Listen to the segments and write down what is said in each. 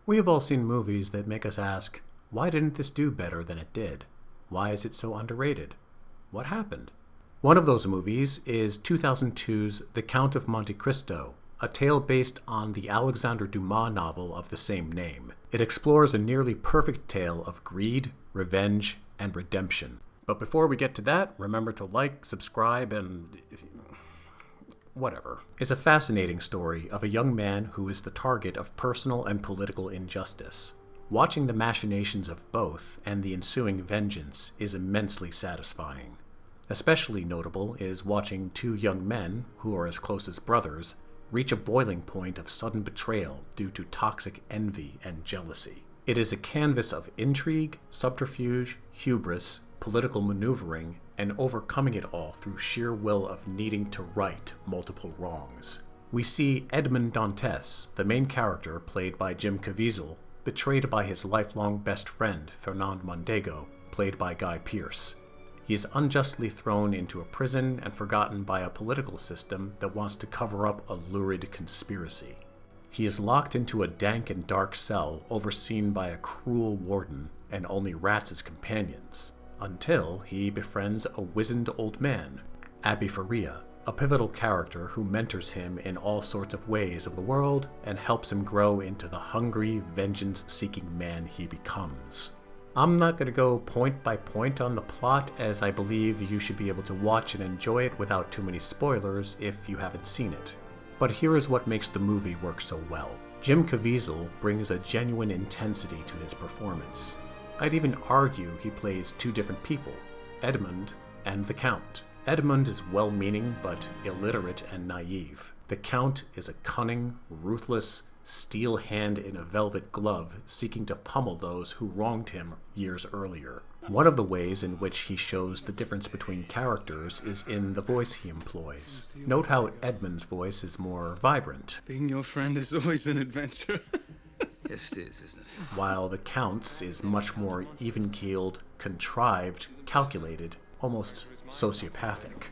We have all seen movies that make us ask, why didn't this do better than it did? Why is it so underrated? What happened? One of those movies is 2002's The Count of Monte Cristo, a tale based on the Alexandre Dumas novel of the same name. It explores a nearly perfect tale of greed, revenge, and redemption. But before we get to that, remember to like, subscribe, and whatever. It's a fascinating story of a young man who is the target of personal and political injustice. Watching the machinations of both and the ensuing vengeance is immensely satisfying. Especially notable is watching two young men, who are as close as brothers, reach a boiling point of sudden betrayal due to toxic envy and jealousy. It is a canvas of intrigue, subterfuge, hubris, political maneuvering, and overcoming it all through sheer will of needing to right multiple wrongs. We see Edmond Dantes, the main character played by Jim Caviezel, betrayed by his lifelong best friend Fernand Mondego, played by Guy Pearce. He is unjustly thrown into a prison and forgotten by a political system that wants to cover up a lurid conspiracy. He is locked into a dank and dark cell overseen by a cruel warden and only rats as companions, until he befriends a wizened old man, Abbe Faria, a pivotal character who mentors him in all sorts of ways of the world and helps him grow into the hungry, vengeance-seeking man he becomes. I'm not going to go point by point on the plot, as I believe you should be able to watch and enjoy it without too many spoilers if you haven't seen it. But here is what makes the movie work so well. Jim Caviezel brings a genuine intensity to his performance. I'd even argue he plays two different people, Edmund and the Count. Edmund is well-meaning but illiterate and naive. The Count is a cunning, ruthless, steel hand in a velvet glove seeking to pummel those who wronged him years earlier. One of the ways in which he shows the difference between characters is in the voice he employs. Note how Edmund's voice is more vibrant. Being your friend is always an adventure. Yes, it is, isn't it? While the Count's is much more even-keeled, contrived, calculated, almost sociopathic.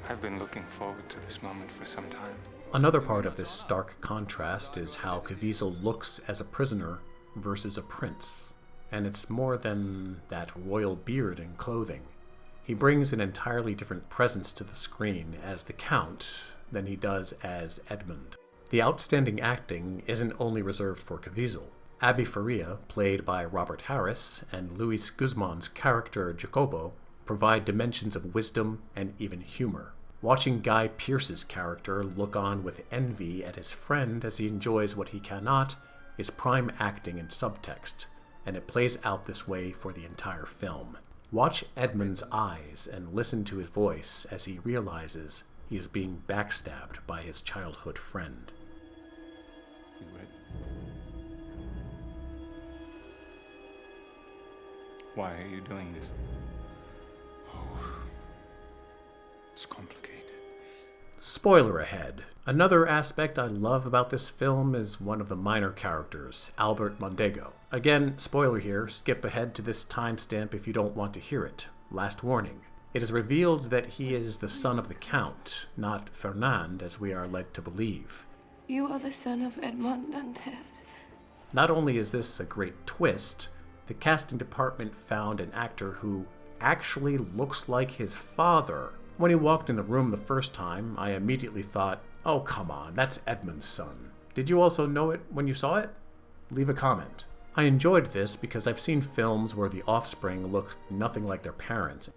I've been looking forward to this moment for some time. Another part of this stark contrast is how Caviezel looks as a prisoner versus a prince. And it's more than that royal beard and clothing. He brings an entirely different presence to the screen as the Count than he does as Edmund. The outstanding acting isn't only reserved for Caviezel. Abbe Faria, played by Robert Harris, and Luis Guzman's character Jacobo provide dimensions of wisdom and even humor. Watching Guy Pearce's character look on with envy at his friend as he enjoys what he cannot is prime acting in subtext, and it plays out this way for the entire film. Watch Edmund's eyes and listen to his voice as he realizes he is being backstabbed by his childhood friend. You ready? Why are you doing this? Oh, it's complicated. Spoiler ahead. Another aspect I love about this film is one of the minor characters, Albert Mondego. Again, spoiler here, skip ahead to this timestamp if you don't want to hear it. Last warning. It is revealed that he is the son of the Count, not Fernand, as we are led to believe. You are the son of Edmond Dantes. Not only is this a great twist, the casting department found an actor who actually looks like his father. When he walked in the room the first time, I immediately thought, oh come on, that's Edmund's son. Did you also know it when you saw it? Leave a comment. I enjoyed this because I've seen films where the offspring look nothing like their parents,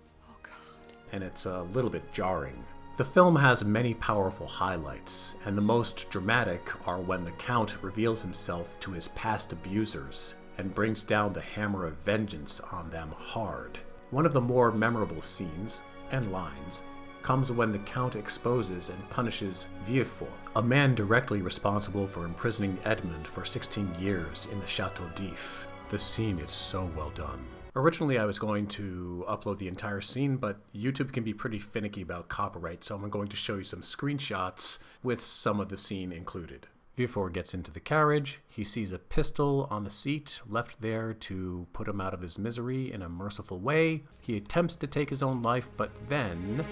and it's a little bit jarring. The film has many powerful highlights, and the most dramatic are when the Count reveals himself to his past abusers and brings down the hammer of vengeance on them hard. One of the more memorable scenes, and lines, comes when the Count exposes and punishes Villefort, a man directly responsible for imprisoning Edmund for 16 years in the Chateau d'If. The scene is so well done. Originally I was going to upload the entire scene, but YouTube can be pretty finicky about copyright, so I'm going to show you some screenshots with some of the scene included. Villefort gets into the carriage. He sees a pistol on the seat left there to put him out of his misery in a merciful way. He attempts to take his own life, but then...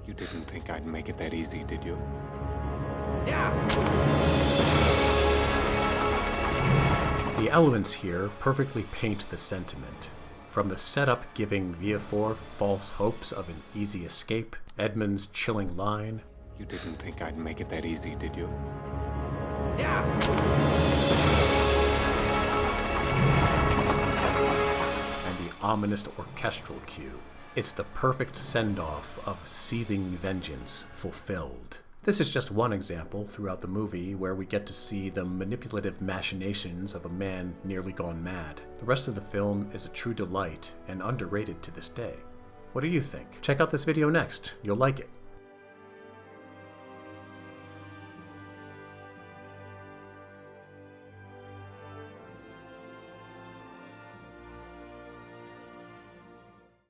You didn't think I'd make it that easy, did you? Yeah! elements here perfectly paint the sentiment. From the setup giving Villefort false hopes of an easy escape, Edmund's chilling line, You didn't think I'd make it that easy, did you? and the ominous orchestral cue. It's the perfect send-off of seething vengeance fulfilled. This is just one example throughout the movie where we get to see the manipulative machinations of a man nearly gone mad. The rest of the film is a true delight and underrated to this day. What do you think? Check out this video next. You'll like it.